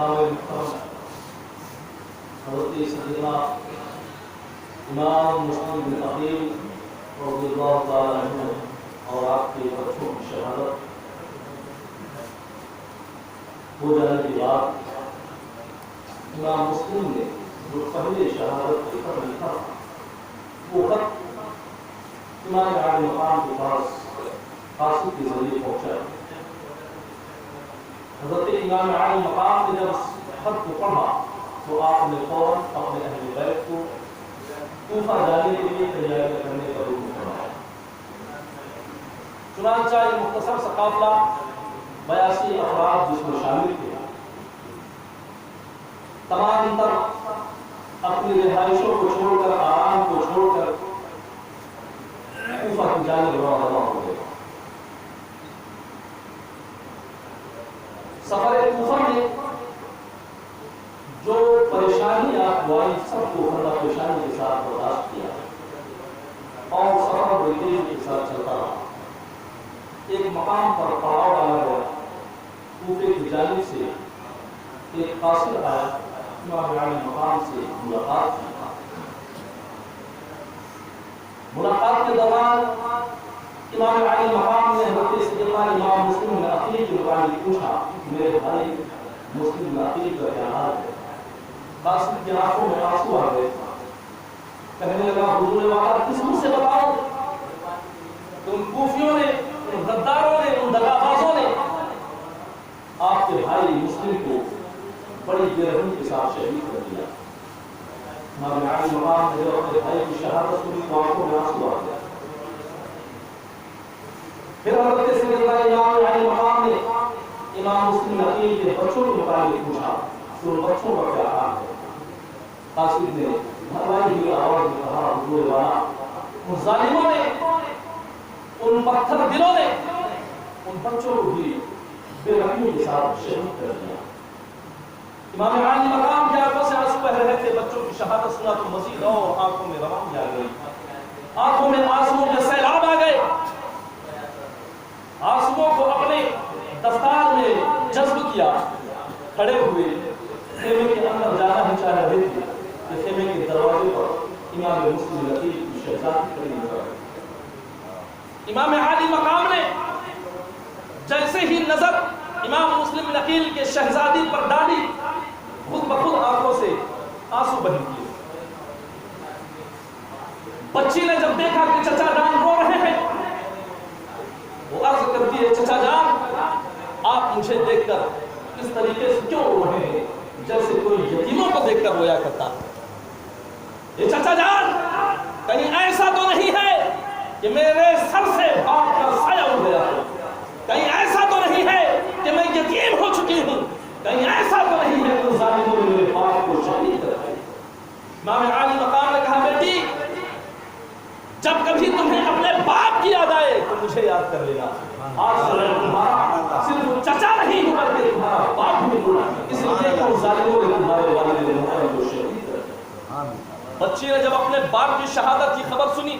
سامعین محترم، حضرت سیدنا امام مسلم بن عقیل رضی اللہ تعالیٰ عنہ اور آپ کے بچوں کی شہادت ہو جانے کے بعد امام مسلم نے جو پہلے شہادت کے خط لکھا وہ خط امام عالی مقام کے پاس قاصد کے ذریعے پہنچا۔ حضرت امام عالی مقام نے جب خط کو پڑھا تو آپ نے فوراً اپنے اہل بیت کو کوفہ جانے کے لیے تیاری کرنے کا حکم فرمایا۔ چنانچہ ایک مختصر سا قافلہ 82 افراد جس میں شامل تھے تمام تر اپنی رہائشوں کو چھوڑ کر، آرام کو چھوڑ کر کوفہ کی جانب روانہ ہو گئے۔ سفر کوفہ میں جو پریشانی آپ آئی سب کو خندہ پریشانی کے ساتھ برداشت کیا اور سفر بڑی کے ساتھ چلتا رہا۔ ایک مقام پر پڑاؤ ڈالا گیا، کوفے کی جانب سے ایک قاصد آیا، امام عالی مقام سے ملاقات کی۔ ملاقات کے دوران امام عالی مقام نے حضرت سیدنا امام مسلم بن عقیل کے بارے میں پوچھا، میرے بھائی مسلم بن عقیل کا کیا حال ہے؟ قاصد کی آنکھوں میں آنسو آ گئے، کہنے لگا حضور واقعہ کس منہ سے بتاؤ؟ ان کوفیوں نے، ان غداروں نے، ان دغابازوں نے آپ کے بھائی مسلم کو بڑی بے رحمی کے ساتھ شہید کر دیا۔ امام عالی مقام نے جب اپنے بھائی کی شہادت سنی تو آنکھوں میں آنسو آ گیا۔ پھر حضرت سیدنا امام عالی مقام نے امام مسلم بن عقیل کے بچوں کے متعلق پوچھا کہ ان بچوں کا کیا حال ہے؟ قاصد نے بھرمائی ہوئی آواز میں کہا، حضور والا ان ظالموں نے، ان پتھر دلوں نے ان بچوں کو بھی بے رحمی کے ساتھ شہید کر دیا۔ امام عالی مقام کے آنکھوں سے آنسو بہ رہے تھے، بچوں کی شہادت سنا تو مزید اور آنکھوں میں روانی آ گئی، آنکھوں میں آنسوؤں کے سیلاب آ گئے۔ آنسوؤں کو اپنے دفتار میں جذب کیا، کھڑے ہوئے خیمے کے اندر جانا ہی چاہ رہے تھے کہ خیمے کے دروازے پر امام مسلم بن عقیل کی شہزادی کھڑی نظر آئی۔ امام عالی مقام نے جیسے ہی نظر امام مسلم بن عقیل کے شہزادی پر ڈالی، خود بخود آنکھوں سے آنسو بہہ گئے۔ بچی نے جب دیکھا کہ چچا جان رو رہے ہیں، وہ عرض کرتی ہے، چچا جان آپ مجھے دیکھ کر اس طریقے سے کیوں رو رہے ہیں جیسے کوئی یتیموں کو دیکھ کر رویا کرتا؟ یہ چچا جان کہیں ایسا تو نہیں ہے کہ میرے سر سے باپ کا سایہ اڑ گیا ہے، کہیں ایسا تو نہیں ہے کہ میں یتیم ہو چکی ہوں، کہیں ایسا تو نہیں ہے کہ ظالموں نے میرے باپ کو شہید کر دیا۔ امام عالی مقام نے کہا، بیٹی جب کبھی تمہیں اپنے باپ کی یاد آئے تو مجھے یاد کر لینا، آج سے میں تمہارا صرف چچا نہیں ہوں بلکہ تمہارا باپ بھی ہوں، اس لیے کہ ان ظالموں نے تمہارے والد محترم کو شہید کر دیا۔ بچی نے جب اپنے باپ کی شہادت کی خبر سنی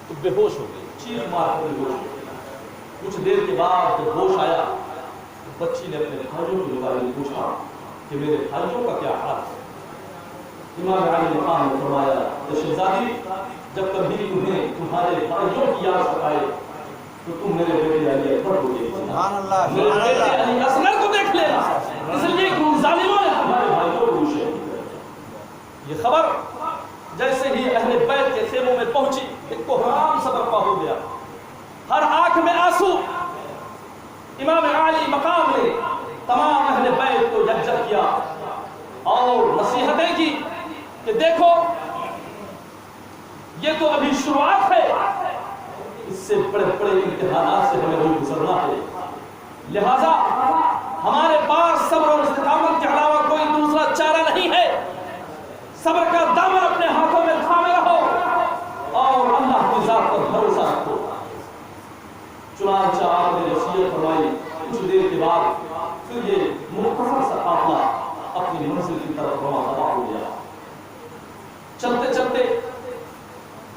تو بے ہوش ہو گئی، چیخ مار کر بے ہوش ہو گئی۔ کچھ دیر کے بعد جب ہوش آیا بچی نے اپنے بھائیوں کے بارے میں پوچھا کہ میرے بھائیوں کا کیا حال ہے؟ امام عالی مقام نے فرمایا کہ شہزادی جب کبھی تمہیں تمہارے بھائیوں کی یاد ستائے تو تم میرے بیٹے علی اکبر کو دیکھ لینا، میرے بیٹے علی اصغر کو دیکھ لینا، اس لیے کہ ان ظالموں نے تمہارے بھائیوں کو شہید کر دیا۔ یہ خبر جیسے ہی اہل بیت کے خیموں میں پہنچی ایک کوہرام سا برپا ہو گیا، ہر آنکھ میں آنسو۔ امام عالی مقام نے تمام اہل بیت کو یکجا کیا اور نصیحتیں کی کہ دیکھو یہ تو ابھی شروعات ہے، اس سے بڑے بڑے امتحانات سے ہمیں بھی گزرنا ہے، لہذا ہمارے پاس صبر اور استقامت کے علاوہ کوئی دوسرا چارہ نہیں ہے۔ صبر کا دامن اپنے ہاتھوں میں تھامے رہو اور اللہ کی ذات پر بھروسہ رکھو۔ چنانچہ آپ نے وصیت فرمائی۔ کچھ دیر کے بعد پھر یہ مختصر سا قافلہ اپنی منزل کی طرف روانہ ہو گیا۔ چلتے چلتے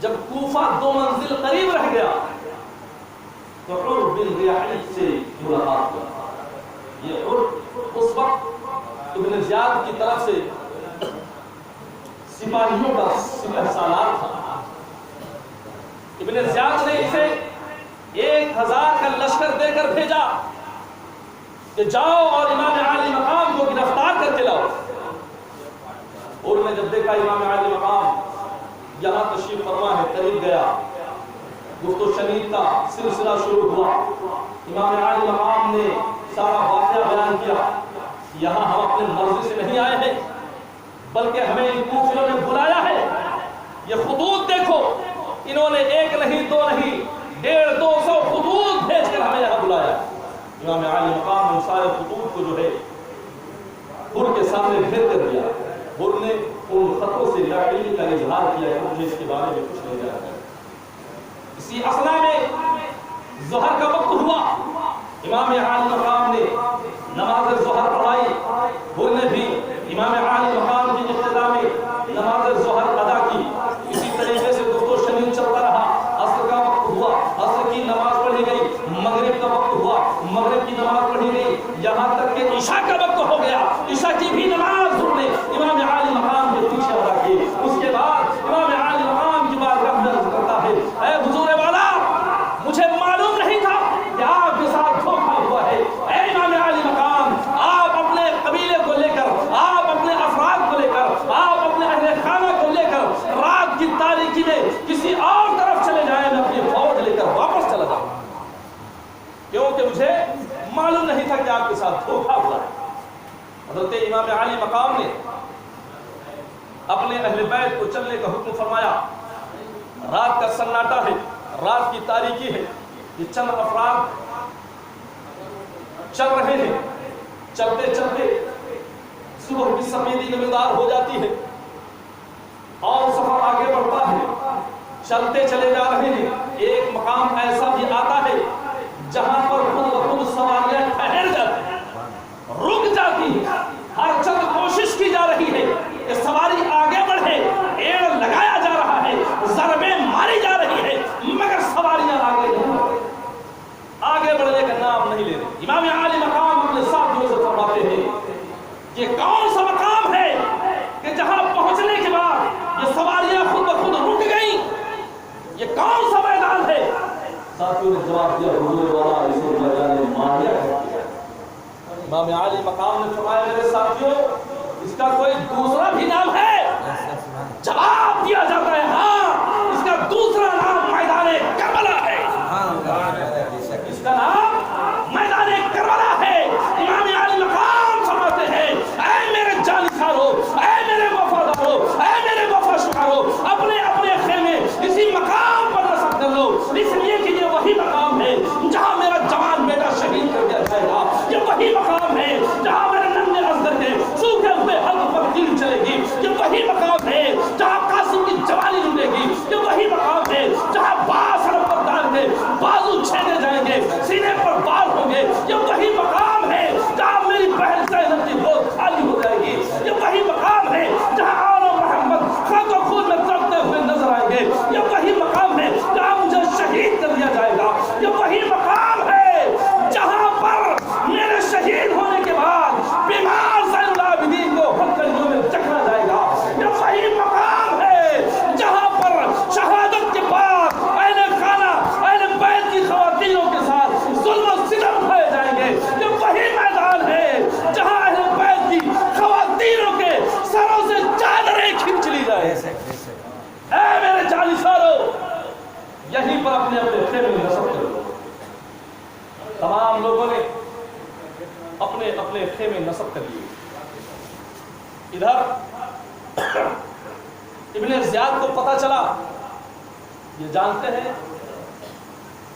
جب کوفہ 2 منزل قریب رہ گیا تو عرب بن ریاحی سے ملاقات ہوا۔ یہ عرب اس وقت ابن زیاد کی طرف سے سپاہیوں کا سپہ سالار تھا. ابن زیاد نے اسے 1000 کا لشکر دے کر بھیجا کہ جاؤ اور امام عالی مقام کو گرفتار کر کے لاؤ. اور میں جب دیکھا امام عالی مقام یہاں تشریف فرما ہے, قریب گیا, گفت و شنید کا سلسلہ شروع ہوا. امام عالی مقام نے سارا واقعہ بیان کیا. یہاں ہم اپنے مرضی سے نہیں آئے ہیں, بلکہ ہمیں ان کوفیوں نے بلایا ہے. یہ خطوط دیکھو, انہوں نے 1 نہیں 2 نہیں 150 200 خطوط بھیج کر ہمیں یہاں بلایا. امام عالی مقام نے سارے خطوط کو جو ہے حر کے سامنے بھیج کر دیا. حر نے ان خطوں سے لاعلمی کا اظہار کیا کہ مجھے اس کے بارے میں کچھ نہیں جانتا. اسی اثنا میں ظہر کا وقت ہوا. امام عالی مقام نے نماز ظہر پڑھائی. حر نے بھی امام عالی مقام کی ابتدا میں نماز ظہر ادا کی. اسی طریقے سے گفت و شنید چلتا رہا. عصر کا وقت ہوا, عصر کی نماز پڑھی گئی. مغرب کا وقت ہوا, مغرب کی نماز پڑھی گئی. یہاں تک کہ عشاء کا وقت ہو گیا. عشاء کی بھی نماز حر نے امام عالی مقام کے پیچھے ادا کی. اس کے بعد امام عالی مقام کی بارگاہ میں عرض کرتا ہے, اے حضور والا, مجھے معلوم نہیں تھا کہ آپ کے ساتھ دھوکہ ہوا ہے. اے امام عالی مقام, آپ اپنے قبیلے کو لے کر, آپ اپنے افراد کو لے کر, آپ اپنے اہل خانہ کو لے کر رات کی تاریکی میں کسی اور طرف چلے جائیں, میں اپنی فوج لے کر واپس چلا جاؤں, کیونکہ مجھے معلوم نہیں تھا کہ آپ کے ساتھ دھوکہ ہوا ہے. حضرت امام عالی مقام نے اپنے اہل بیت کو چلنے کا حکم فرمایا. رات کا سناٹا ہے, رات کی تاریکی ہے. یہ چند افراد چل رہے ہیں. چلتے چلتے صبح کی سفیدی نمودار ہو جاتی ہے اور سفر آگے بڑھتا ہے. چلتے چلے جا رہے ہیں. ایک مقام ایسا بھی آتا ہے جہاں پر خود بخود سواریاں ٹھہر جاتی ہیں, رک جاتی ہیں. ہر چند کوشش کی جا رہی ہے کہ سواری آگے بڑھے, ایڑ لگایا جا رہا ہے, ضربیں ماری جا رہی ہے, مگر سواریاں آگے نہیں بڑھ رہی, آگے بڑھنے کا نام نہیں لے رہی. امام عالی مقام اپنے ساتھیوں سے فرماتے ہیں کہ کون سا مقام ہے کہ جہاں پہنچنے کے بعد یہ سواریاں خود بخود رک گئیں؟ یہ کون سا میدان ہے؟ ساتھیوں نے جواب دیا, حضور والا اسے میدان ماہیہ کہتے ہیں. امام عالی مقام نے فرمایا, میرے ساتھیوں, اس کا کوئی دوسرا بھی نام ہے؟ جواب دیا جاتا ہے, ہاں, اس کا دوسرا نام میدان کربلا ہے. اس کا نام میدان کربلا ہے. امام عالی مقام فرماتے ہیں, اے میرے جانشینوں, اے میرے وفاداروں, اے میرے وفاشکاروں, اپنے اپنے خیمے اسی مقام پر نصب کر لو, اس لیے کہ یہ وہی مقام ہے جہاں میرا جوان بیٹا شہید کر دیا جائے گا. یہ وہی مقام ہے جہاں میرے ننھے اصغر کے سوکھے ہوئے حلق پر تیر چلے گی. یہ وہی مقام ہے جہاں قاسم کی جوانی لٹے گی. یہ وہی مقام ہے جہاں باس پر ڈال کے بازو چھیدے جائیں گے, سینے پر بال ہوں گے. یہ وہی مقام ہے جہاں میری بہن زینب کی گود خالی ہو جائے گی. یہ وہی مقام ہے جہاں آل محمد خاک و خون میں تڑپتے ہوئے نظر آئیں گے. یہ وہی مقام ہے جہاں مجھے شہید کر دیا جائے گا. یہ وہی مقام ہے جہاں پر میرے شہید ہونے کے بعد بیمار زین العابدین کو ہتھیلیوں میں چکھا جائے گا. یہ وہی مقام ہے جہاں پر شہادت کے بعد اہل خانہ اہل بیت کی خواتینوں کے ساتھ ظلم و ستم اٹھائے جائیں گے. یہ وہی میدان ہے جہاں اہل بیت کی خواتینوں کے سروں سے چادریں کھینچ لی جائیں. اے میرے جانشینوں, یہیں پر اپنے اپنے خیمے میں نصب کرو. تمام لوگوں نے اپنے اپنے خیمے نصب کر لیے. ادھر ابن زیاد کو پتہ چلا, یہ جانتے ہیں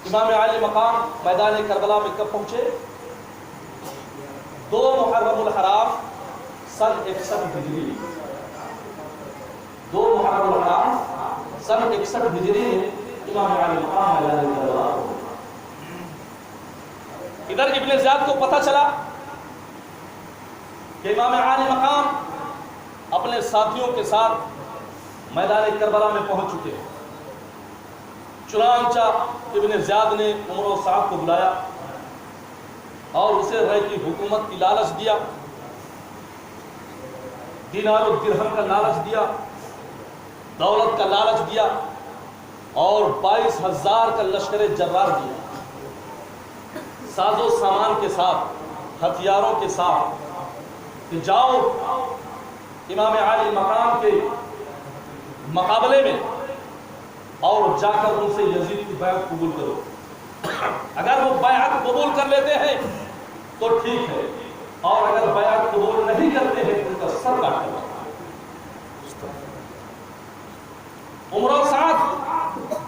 امام عالی مقام میدان کربلا میں کب پہنچے؟ 2 محرم الحرام سن 61 ہجری. 2 محرم الحرام سن 61 ہجری میں امام عالی مقام میدان کربلا. ادھر ابن زیاد کو پتہ چلا کہ امام عالی مقام اپنے ساتھیوں کے ساتھ میدان کربلا میں پہنچ چکے ہیں. چنانچہ ابن زیاد نے عمر و سعد کو بلایا اور اسے رائے کی حکومت کی لالچ دیا دینار و درہم کا لالچ دیا، دولت کا لالچ دیا، اور 22,000 کا لشکر جرار دیا، ساز و سامان کے ساتھ، ہتھیاروں کے ساتھ، کہ جاؤ امام عالی مقام کے مقابلے میں اور جا کر ان سے یزید کی بیعت قبول کرو۔ اگر وہ بیعت قبول کر لیتے ہیں تو ٹھیک ہے، اور اگر بیعت قبول نہیں کرتے ہیں تو ان کا سر کاٹ کرو۔ عمر و سعد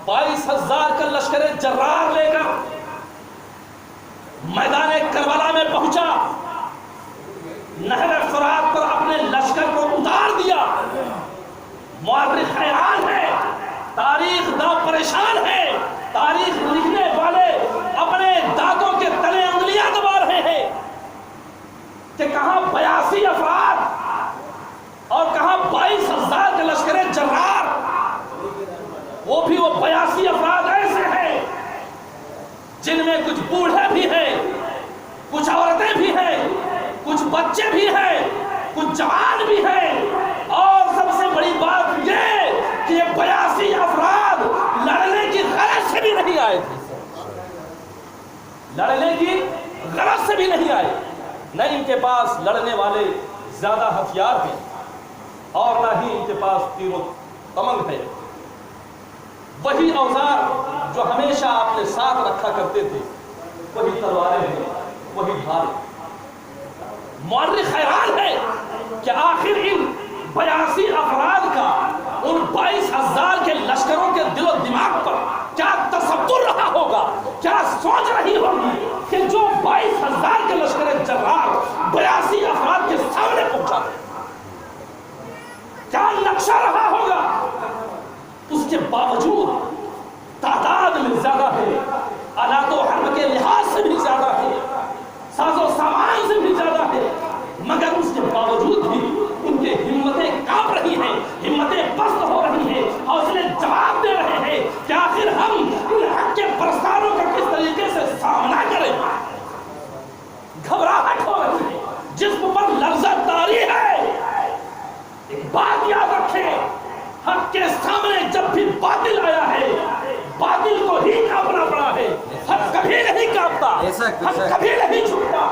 22,000 کا لشکر جرار لے کر میدان کربلا میں پہنچا، نہر فرات پر اپنے لشکر کو اتار دیا۔ مورخ حیران ہے، تاریخ دا پریشان ہے، تاریخ لکھنے والے اپنے دانتوں کے تلے انگلیاں دبا رہے ہیں کہ کہاں 82 افراد اور کہاں 22,000 کا لشکر جرار، وہ بھی وہ 82 افراد ایسے ہیں جن میں کچھ بوڑھے بھی ہیں، کچھ عورتیں بھی ہیں، کچھ بچے بھی ہیں، کچھ جوان بھی ہیں، اور سب سے بڑی بات یہ کہ یہ 82 افراد لڑنے کی غرض سے بھی نہیں آئے تھے، لڑنے کی غرض سے بھی نہیں آئے، نہ ان کے پاس لڑنے والے زیادہ ہتھیار ہیں اور نہ ہی ان کے پاس تیر و کمنگ ہے۔ وہی اوزار جو ہمیشہ آپ نے ساتھ رکھا کرتے تھے، وہی تلواریں ہیں، وہی ڈھال۔ مورخ حیران ہے کہ آخر ان 82 افراد کا ان 22,000 کے لشکروں کے دل و دماغ پر کیا تصور رہا ہوگا، کیا سوچ رہی ہوگی کہ جو 22,000 کے لشکر جرار 82 افراد کے سامنے پہنچا ہے، کیا نقشہ رہا ہوگا۔ اس کے باوجود تعداد میں زیادہ ہے، آلات و حرب کے لحاظ سے بھی زیادہ ہے، ساز و سامان سے بھی زیادہ ہے، مگر اس کے باوجود بھی ان کے ہمتیں کانپ رہی ہیں، ہمتیں پست ہو رہی ہیں، حوصلے جواب دے رہے ہیں کہ آخر ہم ان حق کے پرستاروں کا کس طریقے سے سامنا کریں۔ گھبراہٹ ہو رہی ہے، جسم پر لرزت طاری ہے۔ ایک بات یاد رکھیں، حق کے سامنے جب بھی باطل آیا ہے، باطل کو ہی کانپنا پڑا ہے، حق کبھی نہیں کانپتا، حق کبھی نہیں جھکتا،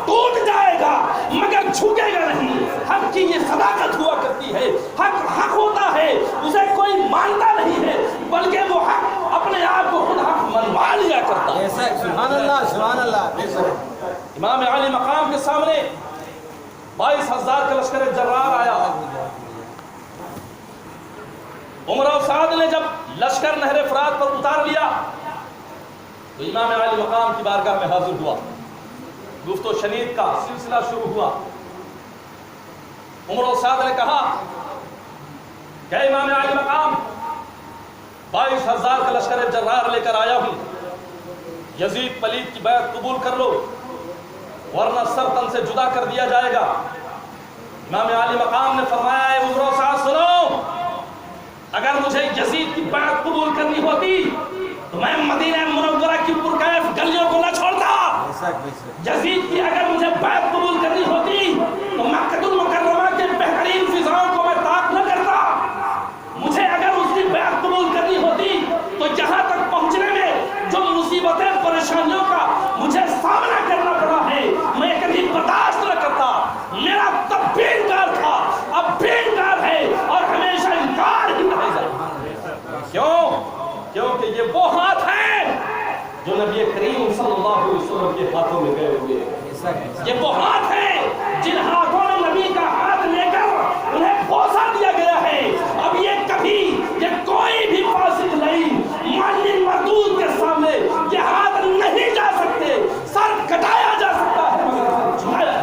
ٹوٹ جائے گا مگر جھکے گا نہیں۔ حق کی یہ صداقت ہوا کرتی ہے، حق حق ہوتا ہے، اسے کوئی مانتا نہیں ہے، بلکہ وہ حق اپنے آپ کو خود حق منوا لیا کرتا ہے۔ سبحان اللہ، سبحان اللہ۔ امام عالی مقام کے سامنے 22,000 کا لشکر جرار آیا۔ عمر و سعد نے جب لشکر نہر فرات پر اتار لیا تو امام عالی مقام کی بارگاہ میں حاضر ہوا، گفت و شنید کا سلسلہ شروع ہوا۔ عمر و سعد نے کہا کہ امام عالی مقام 22,000 کا لشکر جرار لے کر آیا ہوں، یزید پلید کی بیعت قبول کر لو ورنہ سر تن سے جدا کر دیا جائے گا۔ امام عالی مقام نے فرمایا، اے عمر و سعد سنو، اگر مجھے یزید کی بیعت قبول کرنی ہوتی تو میں مدینہ منورہ کی پرکیف گلیوں کو نہ چھوڑتا۔ یزید کی اگر مجھے بیعت قبول کرنی ہوتی تو مکہ المکرمہ کے بہترین فضاؤں کو میں طاق نہ کرتا۔ مجھے اگر اس کی بیعت قبول کرنی ہوتی تو یہاں تک پہنچنے میں جو مصیبتیں پریشانیوں کا مجھے سامنا کرنا پڑا ہے، میں کبھی برداشت نہ کرتا۔ میرا تب بھی انکار تھا، اب بھی انکار ہے، اور ہمیشہ انکار ہی رہے گا۔ کیوں؟ کیونکہ یہ وہ ہاتھ ہیں جو نبی کریم صلی اللہ علیہ وسلم کے ہاتھوں میں گئے ہوئے ہیں۔ یہ وہ ہاتھ ہیں جن ہاتھوں نے نبی کا ہاتھ لے کر انہیں بوسہ دیا گیا ہے۔ اب یہ کبھی یہ کوئی بھی فاسق نہیں، معلم مردود کے سامنے یہ ہاتھ نہیں جا سکتے، سر کٹایا جا سکتا ہے مگر جھکایا۔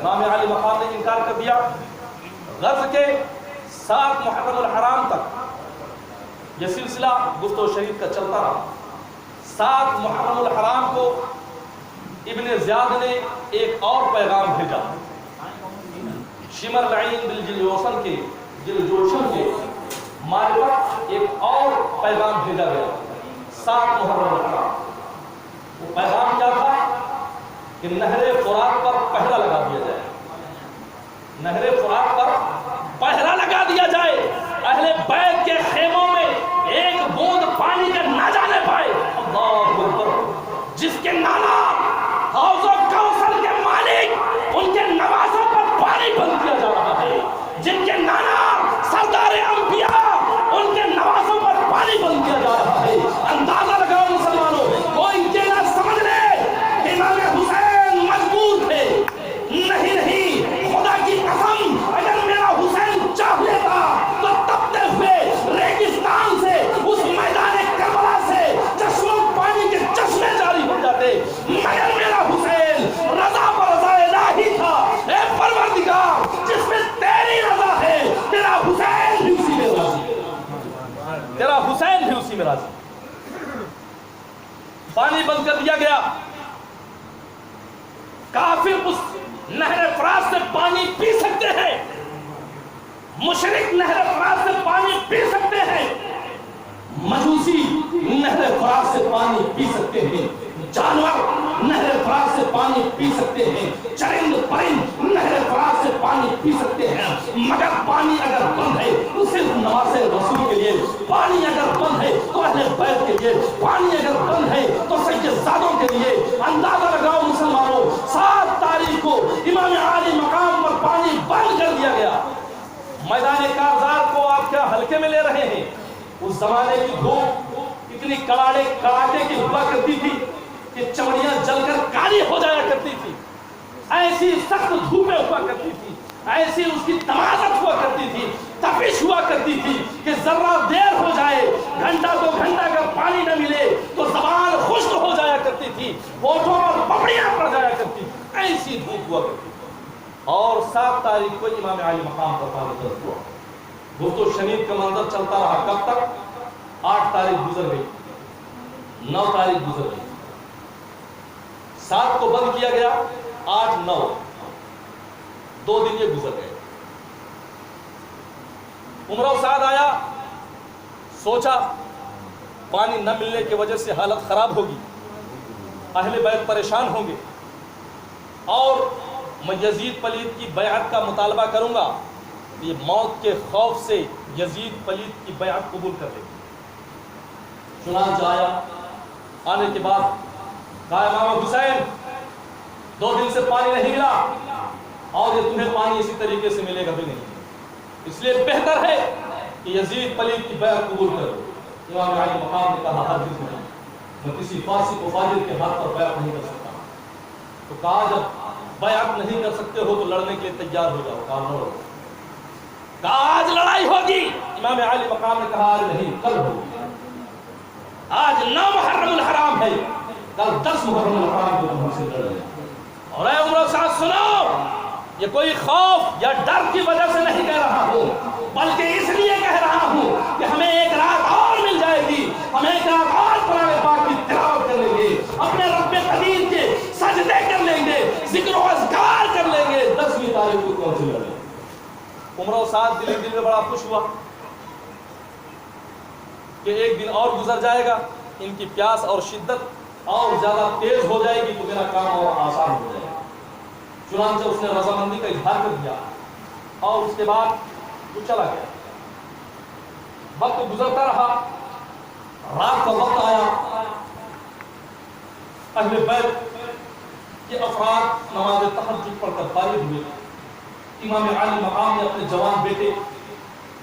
امام عالی مقام نے انکار کر دیا۔ غزو کے 7 محرم الحرام تک یہ سلسلہ گفت و شنید کا چلتا رہا۔ 7 محرم الحرام کو ابن زیاد نے ایک اور پیغام بھیجا، شمر العین بالجلجوشن کے معرفت ایک اور پیغام بھیجا گیا 7 محرم الحرام۔ وہ پیغام کیا تھا کہ نہر فرات پر پہرا لگا دیا جائے، نہر فرات پر پہرا لگا دیا جائے، اہل بیت کے خیموں میں ایک بوند پانی کا نہ جانے پائے۔ اللہ اکبر۔ جس کے نانا حوض و کوثر کے مالک، ان کے نوازوں پر پانی بند کیا جا رہا ہے، جن کے نانا سردار انبیاء، ان کے نوازوں پر پانی بند کیا جا رہا ہے۔ اندازہ لگاؤ مسلمانوں، کوئی یہ نہ سمجھ لے کہ امام حسین مجبور تھے، نہیں نہیں، خدا کی قسم اگر میرا حسین چاہ لیتا تو تپتے ہوئے ریگستان سے، اس میدان کربلا سے چشموں پانی کے چشمے جاری ہو جاتے، مگر میرا حسین رضا پر رضا الہی تھا۔ اے پروردگار، جس میں تیری رضا ہے، تیرا حسین بھی اسی میں راضی، تیرا حسین بھی اسی میں راضی۔ پانی بند کر دیا گیا، کافر اس نہر فرات سے پانی پی سکتے ہیں، مشرک نہر فرات سے پانی پی سکتے ہیں، مجوسی نہر فرات سے پانی پی سکتے ہیں، جانور نہر فرات سے پانی پی سکتے ہیں، چرند پرند نہر فرات سے پانی پی سکتے ہیں، مگر پانی اگر بند ہے تو صرف نماز رسول کے لیے، پانی اگر بند ہے تو اہل بیت کے لیے، پانی اگر بند ہے تو سیدزادوں کے لیے۔ اندازہ لگاؤ مسلمانوں، 7 تاریخ کو امام عالی مقام پر پانی بند کر دیا گیا۔ میدان کارزار کو آپ کیا ہلکے میں لے رہے ہیں؟ اس زمانے کی دھوپ اتنی کڑاکے کی ہوا کرتی تھی کہ چمڑیاں جل کر کالی ہو جایا کرتی تھی، ایسی سخت دھوپیں ہوا کرتی تھی، ایسی اس کی تمازت ہوا کرتی تھی، تپش ہوا کرتی تھی کہ ذرہ دیر ہو جائے، گھنٹہ 2 گھنٹہ اگر پانی نہ ملے تو زبان خشک ہو جایا کرتی تھی، ہونٹوں پر پپڑیاں پڑ جایا کرتی تھی، ایسی دھوپ ہوا کرتی تھی۔ اور 7 تاریخ کو امام عالی مقام پر پانی درج ہوا۔ گفت و شنید کا منظر چلتا رہا، کب تک؟ 8 تاریخ گزر گئی، 9 تاریخ گزر گئی، 7 کو بند کیا گیا، 8 9 2 دن یہ گزر گئے۔ عمرہ و سعد آیا، سوچا پانی نہ ملنے کی وجہ سے حالت خراب ہوگی، اہل بیت پریشان ہوں گے، اور میں یزید پلید کی بیعت کا مطالبہ کروں گا، یہ موت کے خوف سے یزید پلید کی بیعت قبول کر لے گی۔ چنانچہ آیا، آنے کے بعد کہا امام حسین 2 دن سے پانی نہیں ملا، اور یہ تمہیں پانی اسی طریقے سے ملے گا بھی نہیں، اس لیے بہتر ہے کہ یزید پلید کی بیعت قبول کرو۔ امام عالی مقام نے کہا ہرگز نہیں، میں کسی فاسق و فاجر کے ہاتھ پر بیعت نہیں کر سکتا۔ تو کہا جب بیعت نہیں کر سکتے ہو تو لڑنے کے لیے تیار ہو جاؤ، کہا لڑو، کہا آج لڑائی ہوگی۔ امام عالی مقام نے کہا آج نہیں، کل ہوگی، آج 9 محرم الحرام ہے، کل 10 محرم الحرام کو تم سے لڑ لیں۔ اور اے عمر و سعد سنو، یہ کوئی خوف یا ڈر کی وجہ سے نہیں کہہ رہا ہوں، بلکہ اس لیے کہہ رہا ہوں کہ ہمیں ایک رات اور مل جائے گی، ہم ایک رات اور قرآن پاک کی تلاوت کر لیں گے، اپنے رب قدیر کے سجدے کر لیں گے، ذکر و اذکار کر لیں گے، 10ویں تاریخ کو کون سے لڑیں۔ عمر و سعد دل میں بڑا خوش ہوا کہ ایک دن اور گزر جائے گا، ان کی پیاس اور شدت اور زیادہ تیز ہو جائے گی تو میرا کام اور آسان ہو جائے گا۔ چنانچہ اس نے رضامندی کا اظہار کر دیا، اور اس کے بعد وہ چلا گیا۔ وقت گزرتا رہا، رات کا وقت آیا، اہل بیت کے افراد نماز تہجد پڑھ کر فارغ ہوئے۔ امام علی مقام نے اپنے جوان بیٹے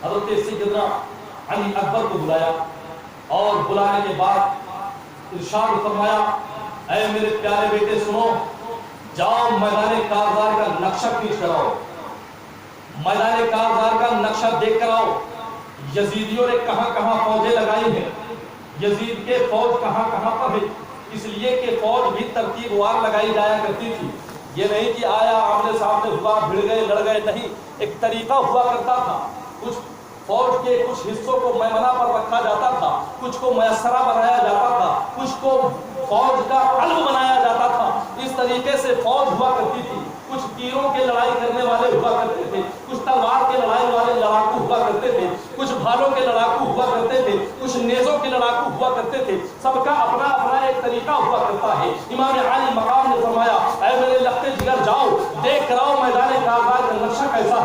حضرت سیدنا علی اکبر کو بلایا، اور بلانے کے بعد ارشاد فرمایا، اے میرے پیارے بیٹے سنو، جاؤ میدان کارزار کا نقشہ کھینچ کر آؤ، میدان کارزار کا نقشہ دیکھ کر آؤ، یزیدیوں نے کہاں کہاں فوجیں لگائی ہیں، یزید کے فوج کہاں کہاں پر ہے، اس لیے کہ فوج بھی ترتیب وار لگائی جایا کرتی تھی، یہ نہیں کہ آیا آمنے سامنے ہوا بھڑ گئے لڑ گئے، نہیں، ایک طریقہ ہوا کرتا تھا۔ کچھ فوج کے کچھ حصوں کو میمنہ پر رکھا جاتا تھا، کچھ کو میسرہ بنایا جاتا تھا، کچھ کو فوج کا قلب بنایا جاتا تھا، اس طریقے سے فوج ہوا کرتی تھی۔ کچھ تیروں کے لڑائی کرنے والے ہوا کرتے تھے، کچھ تلوار کے لڑائی والے لڑاکو ہوا کرتے تھے، کچھ بھالوں کے لڑاکو ہوا کرتے تھے، کچھ نیزوں کے لڑاکو ہوا کرتے تھے، سب کا اپنا اپنا ایک طریقہ ہوا کرتا ہے۔ امام عالی مقام نے فرمایا، اے میرے لخت جگر جاؤ، دیکھ کر آؤ میدان کارزار کا نقشہ کیسا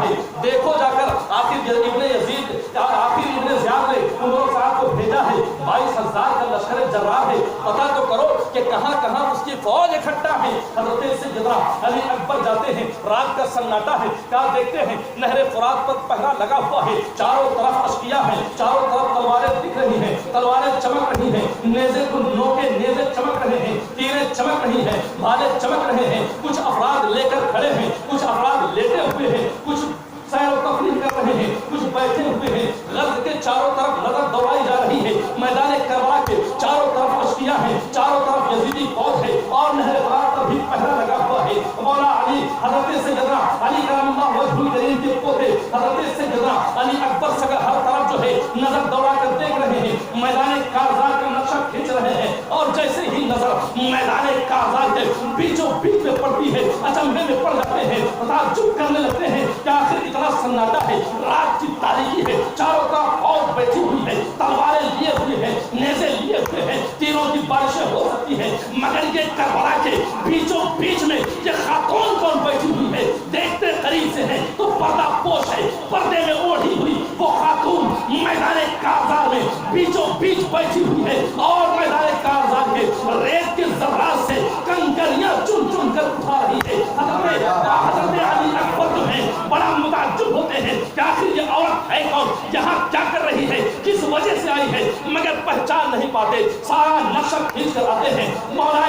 اکٹھا ہے. حضرت سیدنا علی اکبر جاتے ہیں, رات کا سناٹا ہے, کیا دیکھتے ہیں نہر فرات پر پہرا لگا ہوا ہے, چاروں طرف اشکیا ہیں, چاروں طرف تلواریں دکھ رہی ہیں, تلواریں چمک رہی ہیں, نیزے کو نوکے نیزے چمک رہے ہیں, تیریں چمک رہی ہیں, بھالے چمک رہے ہیں. کچھ افراد لے کر کھڑے ہیں, کچھ افراد لیٹے ہوئے ہیں, کچھ سیر و تفریح کر رہے ہیں, کچھ بیٹھے ہوئے ہیں. غرض کے چاروں طرف نظر دوڑائی جا رہی ہے. میدان کربلا کے چاروں طرف اشکیا ہیں, چاروں طرف یزیدی فوج ہے اور نہر فرات پر بھی پہرا لگا ہوا ہے. مولا علی حضرت سیدنا علی کرم اللہ وجہ الکریم کے پوتے حضرت سیدنا علی اکبر سے ہر طرف جو ہے نظر دوڑا کر دیکھ رہے ہیں, میدان کارزار کا نقشہ کھینچ رہے ہیں. اور جیسے ہی نظر میدان کارزار کے بیچوں بیچ میں پڑتی ہے, اچنبھے میں پڑ جاتے ہیں, تعجب کرنے لگتے ہیں کہ آخر اتنا سناٹا ہے, رات کی تاریکی ہے, چاروں طرف فوج بیٹھی ہوئی ہے, تلواریں لیے ہوئے ہیں, نیزے لیے ہوئے ہیں, تیروں کی بارشیں ہو سکتی ہیں, مگر یہ کربلا کے بیچوں بیچ میں یہ خاتون کون بیٹھی ہوئی ہے؟ دیکھتے قریب سے ہیں تو پردہ پوش ہے, پردے میں اوڑھی ہوئی وہ خاتون میدان کارزار میں بیچوں بیچ بیٹھی ہوئی ہے اور میدان کارزار کے ریت کے ذرات سے کنکریاں چن چن کر اٹھا رہی ہے. حضرت علی اکبر جو ہیں بڑا متعجب ہوتے ہیں کہ آخر یہ عورت ہے کون, یہاں کیا کر رہی ہے, کس وجہ سے آئی ہے, مگر پہچان نہیں پاتے. سارا نقشہ کھینچ کر آتے ہیں, مولا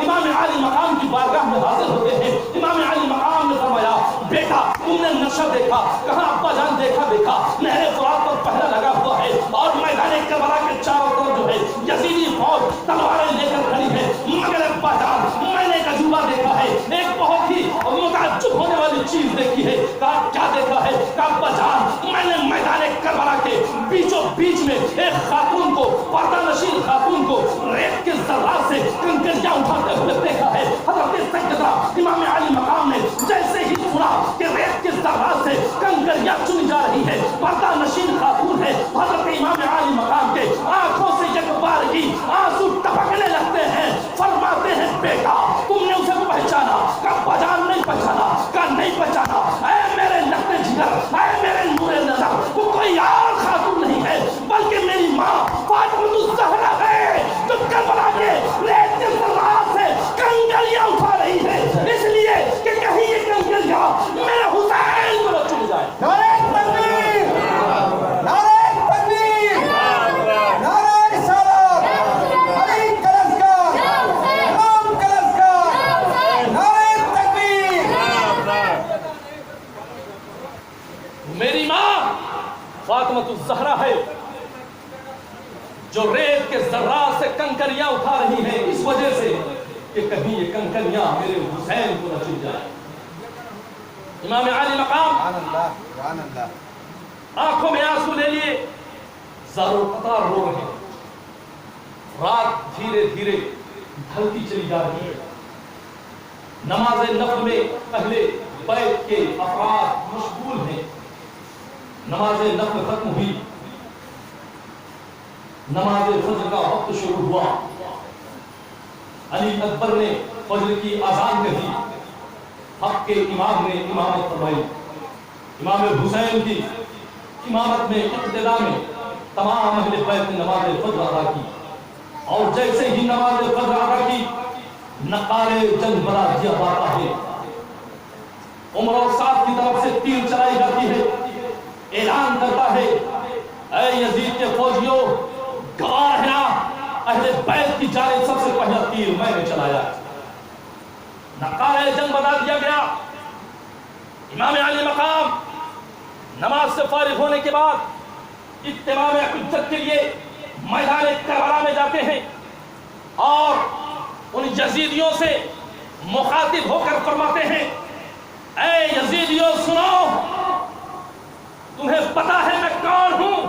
امام علی مقام کی بارگاہ میں حاضر ہوتے ہیں. امام علی مقام نے فرمایا, بیٹا تم نے نقشہ دیکھا, کہاں ابا جان دیکھا, نہر فرات پر پہرا لگا ہوا ہے اور میدان کربلا کے چاروں طرف جو ہے یزیدی فوج تلواریں لے کر کھڑی ہے, مگر ابا جان میں نے ایک عجوبہ دیکھا ہے, ایک بہت ہی متعجب ہونے والی چیز دیکھی ہے. کہا کیا دیکھا ہے؟ کہا ابا جان میں نے میدان کربلا کے بیچوں بیچ میں ایک خاتون کو, پردہ نشین خاتون کو ریت کے ذرات سے کنکریاں اٹھاتے ہوئے دیکھا ہے. حضرت سیدنا امام علی مقام نے جیسے ہی سنا کہ ریت کے ذرات سے کنکریاں چنی جا رہی ہے, پردہ نشین خاتون ہے, حضرت امام علی مقام کے آنکھوں سے یک بار کی آنسو ٹپکنے لگتے ہیں. فرماتے ہیں, بیٹا تم نے اسے پہچانا؟ کہا بجان نہیں پہچانا. کہا نہیں پہچانا؟ اے میرے لگتے جگر, اے میرے نور نظر, وہ کوئی اور خاتون نہیں ہے بلکہ میری ماں فاطمہ الزہرا ہے جو کربلا کے ریت کے ذرات سے کنکریاں اٹھا رہی ہے, اس لیے کہ کہیں یہ کنکریاں میرے حسین کو نہ چن جائے. نعرہ تکبیر, نعرہ تکبیر, نعرہ رسالت, علی کلزگار, امام کلزگار, نعرہ تکبیر. میری ماں فاطمہ الزہرا ہے جو ریت کے ذرات سے کنکریاں اٹھا رہی ہیں, اس وجہ سے کہ کہیں یہ کنکریاں میرے حسین کو نہ چن جائے. امام علی مقام سبحان اللہ, سبحان اللہ. آنکھوں میں آنسو لے لیے زار و قطار رو رہے ہیں. رات دھیرے دھیرے ڈھلتی چلی جا رہی ہے. نماز نفل میں پہلے بیت کے افراد مشغول ہیں. نماز نفل ختم ہوئی, نماز فجر کا وقت شروع ہوا. علی اکبر نے فجر کی اذان کہی, حق کے امام نے امامت فرمائی. امام حسین کی امامت میں اقتداء میں تمام اہل بیت نے نماز فجر ادا کی. اور جیسے ہی نماز فجر ادا کی, نقارے جنگ بنا دیا جاتا ہے. عمر اور سعد کی طرف سے تیر چلائی جاتی ہے. اعلان کرتا ہے, اے یزید کے فوجیوں, گواہ رہنا, اہل بیت کی جانب سب سے پہلا تیر میں نے چلایا. نقارہ جنگ بنا دیا گیا. امام علی مقام نماز سے فارغ ہونے کے بعد اتمام حجت کے لیے میدان کربلا میں جاتے ہیں اور ان یزیدیوں سے مخاطب ہو کر فرماتے ہیں, اے یزیدیوں سنو, تمہیں پتا ہے میں کون ہوں,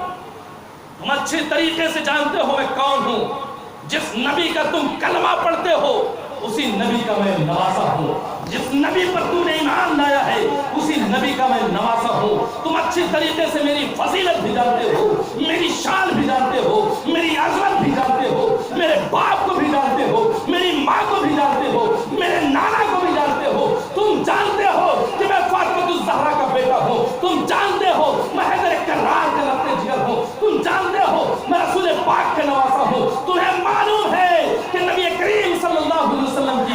تم اچھے طریقے سے جانتے ہو میں کون ہوں. جس نبی کا تم کلمہ پڑھتے ہو اسی نبی کا میں نواسا ہوں. جس نبی پر تم نے ایمان لایا ہے اسی نبی کا میں نواسا ہوں. تم اچھی طریقے سے میری فضیلت بھی جانتے ہو, میری شان بھی جانتے ہو, میری عظمت بھی جانتے ہو, میرے باپ کو بھی جانتے ہو, میری ماں کو بھی جانتے ہو, میرے نانا کو بھی جانتے ہو. تم جانتے ہو کہ میں فاطمہ الزہرا کا بیٹا ہوں. تم جانتے ہو میں حیدر کرار کا لگتے جگر ہوں. تم جانتے ہو میں رسول پاک کا نواسا ہوں. تمہیں معلوم ہے کہ نبی کریم صلی اللہ علیہ وسلم کی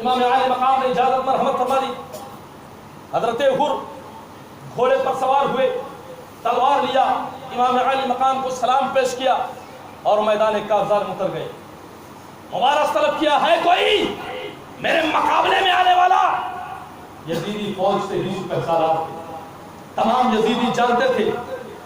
امام عالی مقام نے اجازت مرحمت فرما دی. حضرت حر گھوڑے پر سوار ہوئے, تلوار لیا, امام عالی مقام کو سلام پیش کیا اور میدان کافزار میں اتر گئے. مبارک طلب کیا, ہے کوئی میرے مقابلے میں آنے والا؟ یزیدی فوج سے یوسف پہچانا تھے. تمام یزیدی جانتے تھے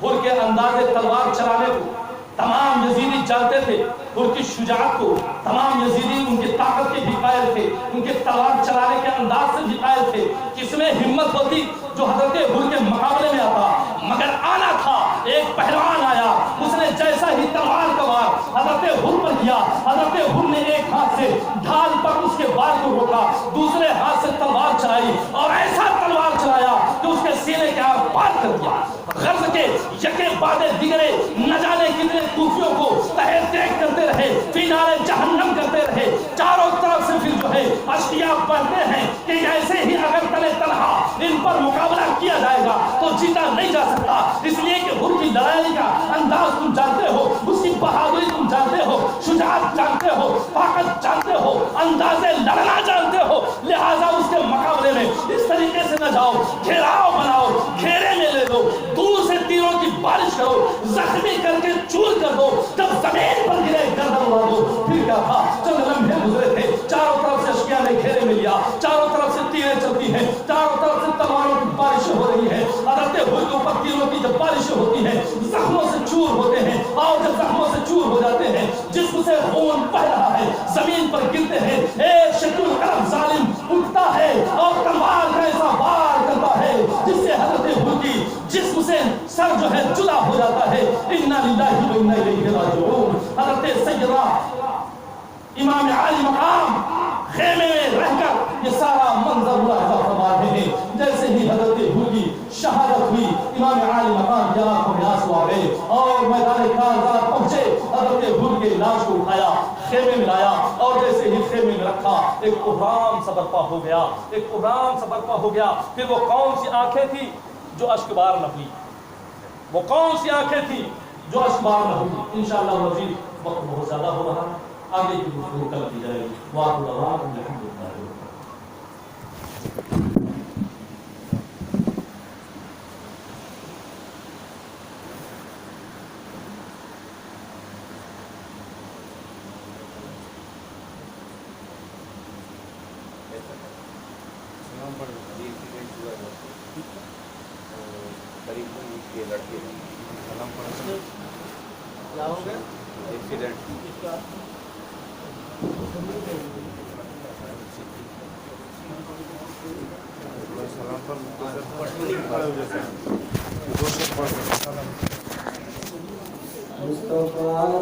حر کے انداز تلوار چلانے کو, تمام یزیدی جانتے تھے حر کی شجاعت کو, تمام یزیدی ان کی طاقت کے بھی قائل تھے, ان کے تلوار چلانے کے انداز سے بھی قائل تھے. کس میں ہمت ہوتی جو حضرت حر کے مقابلے میں آتا؟ مگر آنا تھا. ایک پہلوان آیا, اس نے جیسا ہی تلوار کا وار حضرت حر پر کیا, حضرت حر نے ایک ہاتھ سے ڈھال پر اس کے وار کو روکا, دوسرے ہاتھ سے تلوار چلائی اور ایسا تلوار چلایا کہ اس کے سینے کے آر پار کر دیا. غرض کے یکے بعد دیگرے نہ جانے کتنے کوفیوں کو تہے دیکھ کرتے رہے, فینال جہنم کرتے رہے. چاروں طرف سے پھر جو ہے اشتیا بڑھتے ہیں کہ ایسے ہی اگر تلے تنہا ان پر مقابلہ کیا جائے گا تو جیتا نہیں جا سکتا. اس لیے کہ حر کی لڑائی کا انداز تم جانتے ہو, اس کی بہادری تم جانتے ہو, شجاعت جانتے ہو, طاقت جانتے ہو, انداز لڑنا جانتے ہو. لہذا اس کے مقابلے میں اس طریقے سے نہ جاؤ, گھیراؤ بناؤ, گھیرے میں لے لو, دور سے تیروں کی بارش کرو, زخمی کر کے چور کر دو, جب زمین پر گرے گردن اڑا دو. پھر کیا تھا؟ چند لمحے گزرے تھے, چاروں طرف سے اشکیا نے گھیرے میں لیا, چاروں طرف سے تیریں چلتی ہیں, چاروں طرف سے تلواروں کی بارشیں ہو رہی ہیں. حضرت حر کے اوپر تیروں کی جب بارشیں ہوتی ہیں زخموں سے چور ہوتے ہیں, اور جب زخموں سے چور ہو جاتے ہیں جسم سے خون بہ رہا ہے, زمین پر گرتے ہیں. ایک شکل القلم ظالم اٹھتا ہے اور تلوار کا ایسا وار کرتا ہے جس سے حضرت حر کی جسم سے سر جو ہے جدا ہو جاتا ہے. انا للہ و انا الیہ راجعون. حضرت سیدنا امام عالی مقام خیمے میں رہ کر یہ سارا منظر ملاحظہ فرما رہے ہیں. جیسے ہی حضرت حر کی شہادت ہوئی, امام عالی مقام کی آنکھوں میں آنسو آ گئے اور میدان کارزار پہنچے. حضرت حر کے لاش کو اٹھایا, خیمے میں لایا, اور جیسے ہی خیمے میں رکھا ایک ابرام سا برپا ہو گیا, ایک ابرام سا برپا ہو گیا. پھر وہ کون سی آنکھیں تھی جو اشک بار نہ ہوئی؟ وہ کون سی آنکھیں تھی جو اشک بار نہ ہوئی؟ انشاءاللہ مزید وقت بہت زیادہ ہو رہا ہے, آگے کی گفتگو کل کی جائے گی. وآخر دعوانا الحمدللہ. مصطفیٰ